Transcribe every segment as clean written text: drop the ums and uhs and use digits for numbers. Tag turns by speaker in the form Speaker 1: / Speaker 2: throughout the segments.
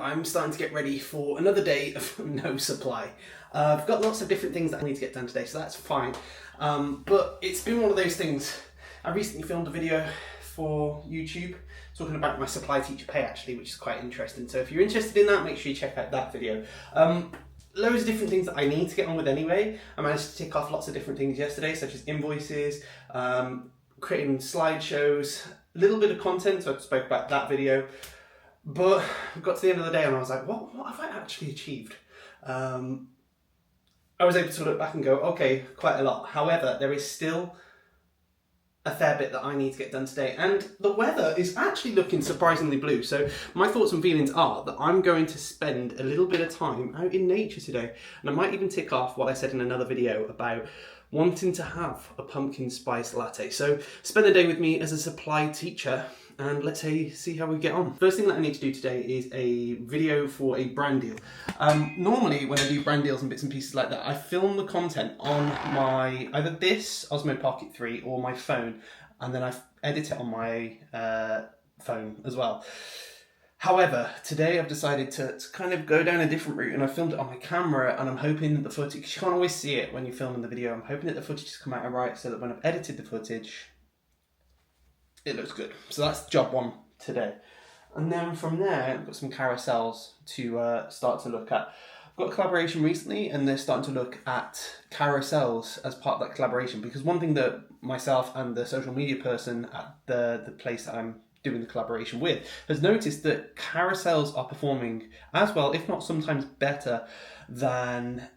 Speaker 1: I'm starting to get ready for another day of no supply. I've got lots of different things that I need to get done today, so that's fine. But it's been one of those things. I recently filmed a video for YouTube talking about my supply teacher pay actually, which is quite interesting. So if you're interested in that, make sure you check out that video. Loads of different things that I need to get on with anyway. I managed to tick off lots of different things yesterday, such as invoices, creating slideshows, a little bit of content, so I spoke about that video. But I got to the end of the day and I was like, what have I actually achieved? I was able to look back and go, okay, quite a lot. However, there is still a fair bit that I need to get done today. And the weather is actually looking surprisingly blue. So my thoughts and feelings are that I'm going to spend a little bit of time out in nature today. And I might even tick off what I said in another video about wanting to have a pumpkin spice latte. So spend the day with me as a supply teacher and let's see how we get on. First thing that I need to do today is a video for a brand deal. Normally when I do brand deals and bits and pieces like that, I film the content on my, either this Osmo Pocket 3 or my phone, and then I edit it on my phone as well. However, today I've decided to kind of go down a different route, and I filmed it on my camera, and I'm hoping that the footage, because you can't always see it when you're filming the video, I'm hoping that the footage has come out alright so that when I've edited the footage, it looks good. So that's job one today. And then from there, I've got some carousels to start to look at. I've got a collaboration recently and they're starting to look at carousels as part of that collaboration, because one thing that myself and the social media person at the place that I'm doing the collaboration with has noticed that carousels are performing as well, if not sometimes better, than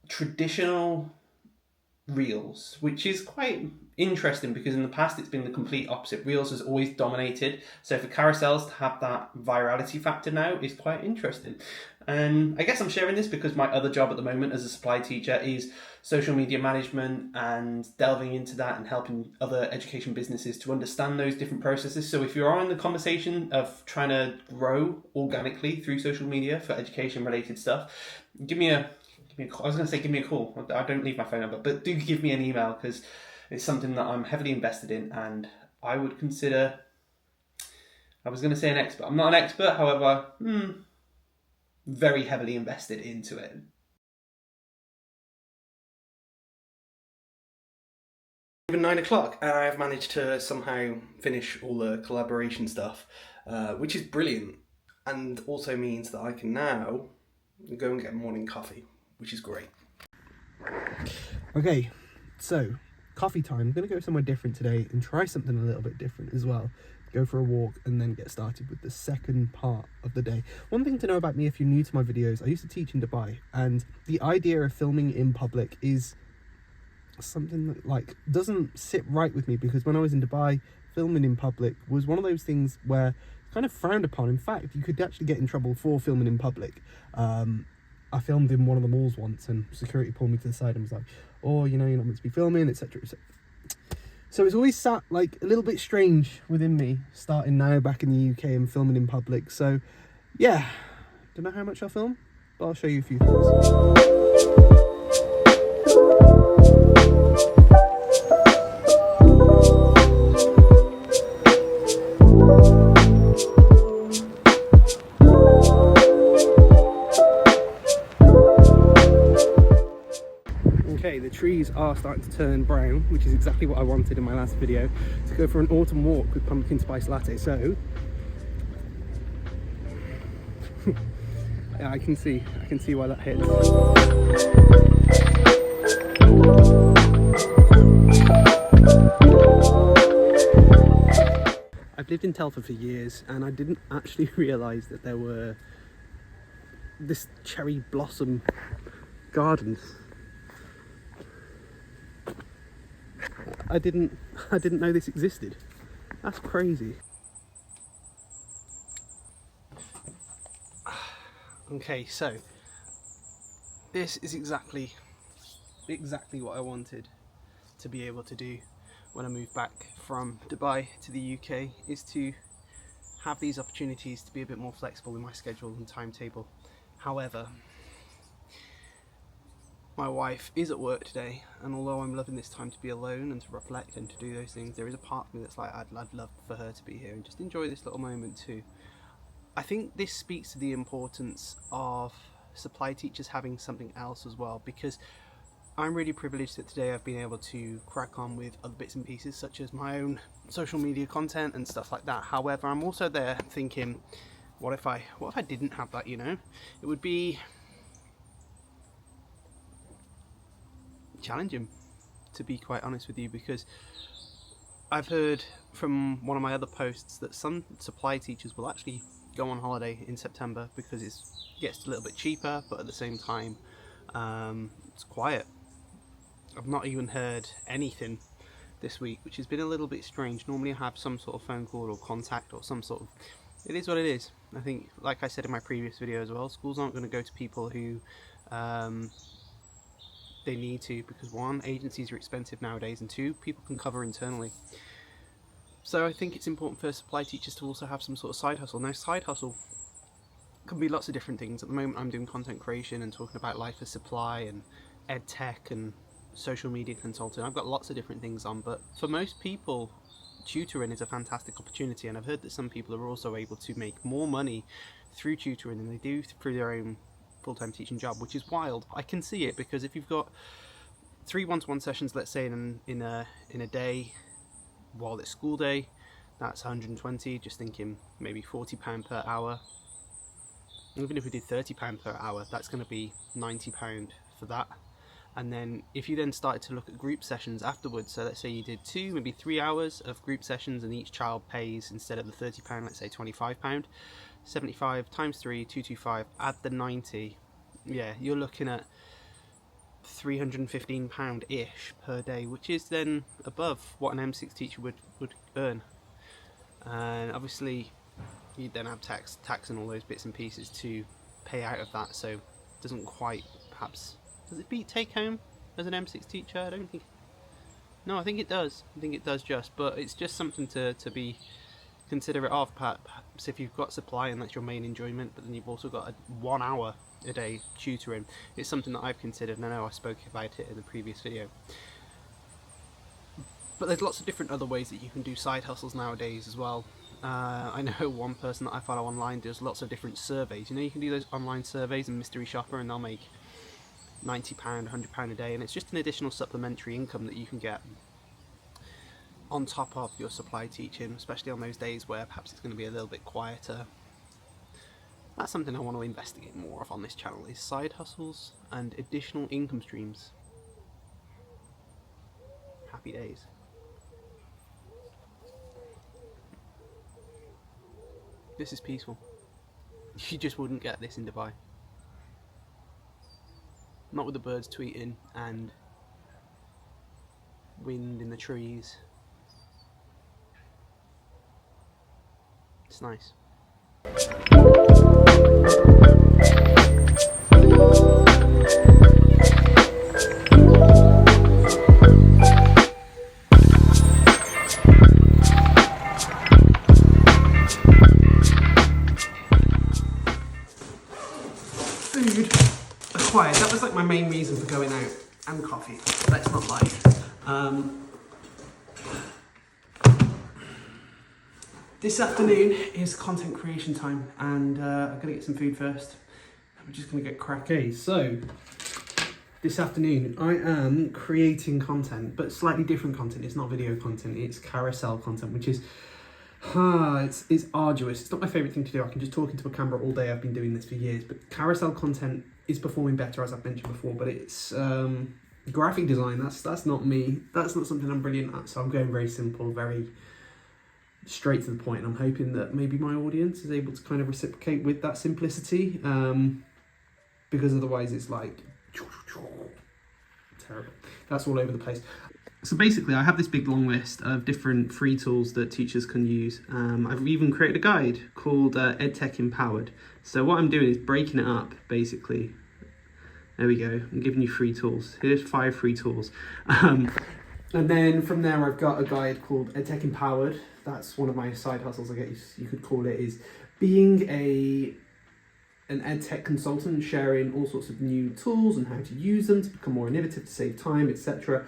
Speaker 1: traditional reels, which is quite interesting because in the past it's been the complete opposite. Reels has always dominated, so for carousels to have that virality factor now is quite interesting. And I guess I'm sharing this because my other job at the moment as a supply teacher is social media management and delving into that and helping other education businesses to understand those different processes. So if you are in the conversation of trying to grow organically through social media for education related stuff, give me a call. I was going to say give me a call. I don't leave my phone number, but do give me an email because it's something that I'm heavily invested in and I would consider, I was going to say an expert. I'm not an expert, however, very heavily invested into it. Even 9 o'clock and I've managed to somehow finish all the collaboration stuff, which is brilliant, and also means that I can now go and get morning coffee, which is great. Okay, so coffee time. I'm going to go somewhere different today and try something a little bit different as well. Go for a walk and then get started with the second part of the day. One thing to know about me if you're new to my videos, I used to teach in Dubai, and the idea of filming in public is something that doesn't sit right with me, because when I was in Dubai, filming in public was one of those things where it's kind of frowned upon. In fact, you could actually get in trouble for filming in public. I filmed in one of the malls once and security pulled me to the side and was like, oh, you know, you're not meant to be filming, etc, etc. So it's always sat like a little bit strange within me, starting now back in the UK and filming in public. So yeah, don't know how much I'll film, but I'll show you a few things. Okay, the trees are starting to turn brown, which is exactly what I wanted in my last video, to go for an autumn walk with pumpkin spice latte. So yeah, I can see why that hits. I've lived in Telford for years and I didn't actually realise that there were this cherry blossom gardens. I didn't know this existed. That's crazy. Okay, so this is exactly what I wanted to be able to do when I move back from Dubai to the UK, is to have these opportunities to be a bit more flexible in my schedule and timetable. However, my wife is at work today, and although I'm loving this time to be alone and to reflect and to do those things, there is a part of me that's like, I'd love for her to be here and just enjoy this little moment too. I think this speaks to the importance of supply teachers having something else as well, because I'm really privileged that today I've been able to crack on with other bits and pieces such as my own social media content and stuff like that. However, I'm also there thinking, what if I didn't have that, you know? It would be challenging, to be quite honest with you, because I've heard from one of my other posts that some supply teachers will actually go on holiday in September because it gets a little bit cheaper, but at the same time it's quiet. I've not even heard anything this week, which has been a little bit strange. Normally I have some sort of phone call or contact or some sort of... It is what it is. I think, like I said in my previous video as well, schools aren't going to go to people who they need to, because one, agencies are expensive nowadays, and two, people can cover internally. So I think it's important for supply teachers to also have some sort of side hustle. Now, side hustle can be lots of different things. At the moment I'm doing content creation and talking about life as supply and ed tech and social media consulting. I've got lots of different things on, but for most people tutoring is a fantastic opportunity, and I've heard that some people are also able to make more money through tutoring than they do through their own full-time teaching job, which is wild. I can see it, because if you've got 3 one-to-one sessions, let's say in a day while it's school day, that's 120, just thinking maybe £40 per hour. Even if we did £30 per hour, that's going to be £90 for that. And then if you then started to look at group sessions afterwards, so let's say you did 2, maybe 3 hours of group sessions, and each child pays, instead of the £30, let's say £25, 75 times 3, 225, add the 90, yeah, you're looking at £315-ish per day, which is then above what an M6 teacher would earn. And obviously you'd then have tax and all those bits and pieces to pay out of that, so it doesn't quite, perhaps, does it beat take home as an M6 teacher? I don't think, no, I think it does. I think it does just, but it's just something to be considerate of. Perhaps if you've got supply and that's your main enjoyment, but then you've also got 1 hour a day tutoring, it's something that I've considered, and I know I spoke about it in the previous video. But there's lots of different other ways that you can do side hustles nowadays as well. I know one person that I follow online does lots of different surveys. You know, you can do those online surveys and mystery shopper, and they'll make £90, £100 a day, and it's just an additional supplementary income that you can get on top of your supply teaching, especially on those days where perhaps it's going to be a little bit quieter. That's something I want to investigate more of on this channel, is side hustles and additional income streams. Happy days. This is peaceful. You just wouldn't get this in Dubai. Not with the birds tweeting and wind in the trees. It's nice. Food acquired. That was like my main reason for going out, and coffee. Let's not lie. This afternoon is content creation time, and I'm gonna get some food first. We're just gonna get cracking. Okay, so this afternoon I am creating content, but slightly different content. It's not video content, it's carousel content, which is it's arduous. It's not my favourite thing to do. I can just talk into a camera all day. I've been doing this for years, but carousel content is performing better, as I've mentioned before, but it's graphic design. That's not me. That's not something I'm brilliant at, so I'm going very simple, very straight to the point, and I'm hoping that maybe my audience is able to kind of reciprocate with that simplicity, because otherwise it's like terrible. That's all over the place. So basically I have this big long list of different free tools that teachers can use. I've even created a guide called EdTech Empowered. So what I'm doing is breaking it up, basically. There we go, I'm giving you free tools. Here's 5 free tools. And then from there I've got a guide called EdTech Empowered. That's one of my side hustles, I guess you could call it, is being an EdTech consultant and sharing all sorts of new tools and how to use them to become more innovative, to save time, etc.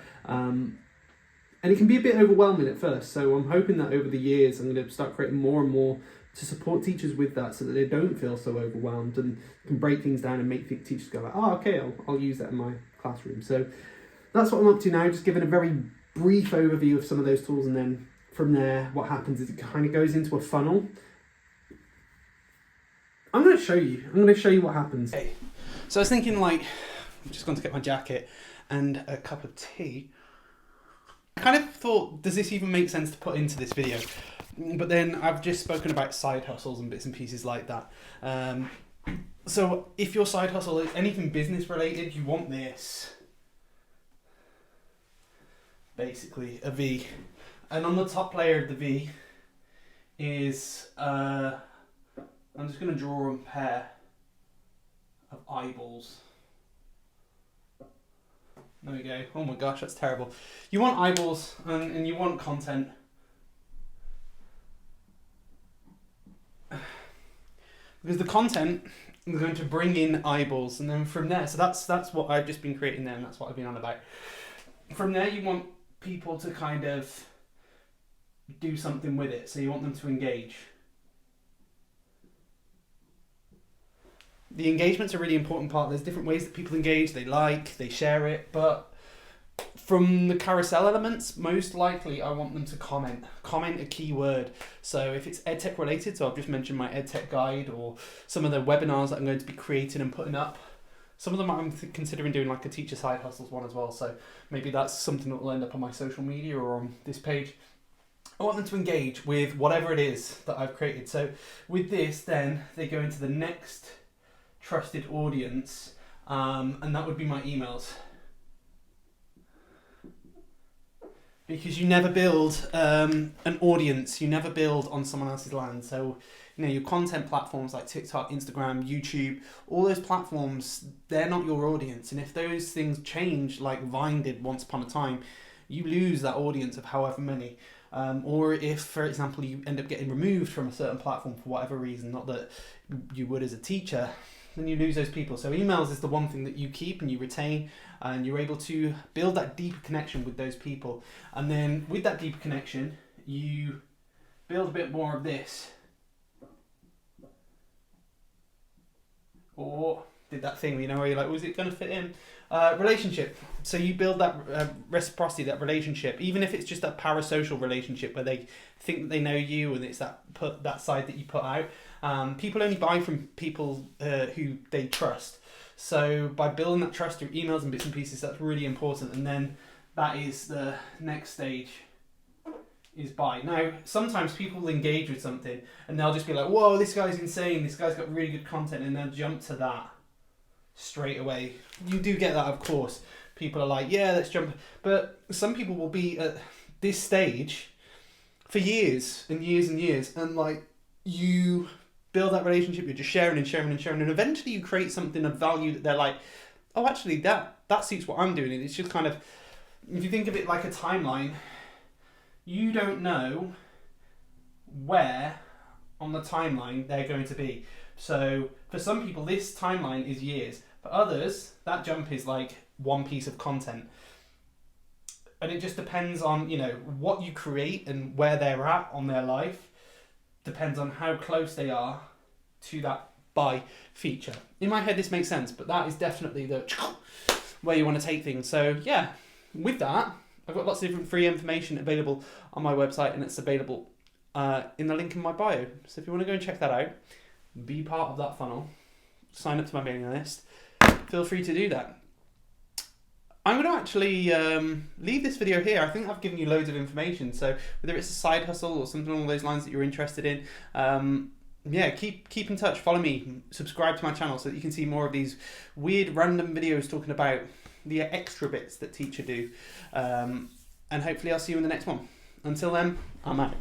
Speaker 1: And it can be a bit overwhelming at first, so I'm hoping that over the years I'm going to start creating more and more to support teachers with that so that they don't feel so overwhelmed and can break things down and make teachers go like, oh, okay, I'll use that in my classroom. So that's what I'm up to now, just giving a very brief overview of some of those tools, and then from there what happens is it kind of goes into a funnel. I'm going to show you what happens. Okay. So I was thinking, like, I'm just going to get my jacket and a cup of tea. I kind of thought, does this even make sense to put into this video? But then I've just spoken about side hustles and bits and pieces like that. So if your side hustle is anything business related, you want this. Basically a V. And on the top layer of the V is, I'm just going to draw a pair of eyeballs. There we go. Oh my gosh, that's terrible. You want eyeballs and you want content. Because the content is going to bring in eyeballs, and then from there, so that's what I've just been creating there, and that's what I've been on about. From there, you want people to kind of do something with it, so you want them to engage. The engagement's a really important part. There's different ways that people engage. They like, they share it, but from the carousel elements, most likely I want them to comment. Comment a keyword. So if it's EdTech related, so I've just mentioned my EdTech guide or some of the webinars that I'm going to be creating and putting up. Some of them I'm considering doing like a teacher side hustles one as well. So maybe that's something that will end up on my social media or on this page. I want them to engage with whatever it is that I've created. So with this, then they go into the next trusted audience, and that would be my emails. Because you never build an audience, you never build on someone else's land. So, you know, your content platforms like TikTok, Instagram, YouTube, all those platforms, they're not your audience. And if those things change like Vine did once upon a time, you lose that audience of however many. Or if, for example, you end up getting removed from a certain platform for whatever reason, not that you would as a teacher, then you lose those people. So emails is the one thing that you keep and you retain, and you're able to build that deeper connection with those people. And then with that deeper connection, you build a bit more of this. Or did that thing, you know, where you're like, was it going to fit in? Relationship. So you build that reciprocity, that relationship, even if it's just that parasocial relationship where they think that they know you and it's that side that you put out. People only buy from people who they trust. So by building that trust through emails and bits and pieces, that's really important. And then that is the next stage, is buy. Now, sometimes people will engage with something and they'll just be like, whoa, this guy's insane, this guy's got really good content, and they'll jump to that straight away. You do get that, of course. People are like, yeah, let's jump. But some people will be at this stage for years and years and years, and like, you build that relationship, you're just sharing and sharing and sharing, and eventually you create something of value that they're like, oh, actually that suits what I'm doing. And it's just kind of, if you think of it like a timeline, you don't know where on the timeline they're going to be. So for some people, this timeline is years. For others, that jump is like one piece of content. And it just depends on, you know, what you create and where they're at on their life. Depends on how close they are to that buy feature. In my head, this makes sense, but that is definitely the where you want to take things. So yeah, with that, I've got lots of different free information available on my website, and it's available in the link in my bio. So if you want to go and check that out, be part of that funnel, sign up to my mailing list, feel free to do that. I'm going to actually leave this video here. I think I've given you loads of information. So whether it's a side hustle or something along those lines that you're interested in, yeah, keep in touch. Follow me. Subscribe to my channel so that you can see more of these weird random videos talking about the extra bits that teachers do. And hopefully I'll see you in the next one. Until then, I'm out.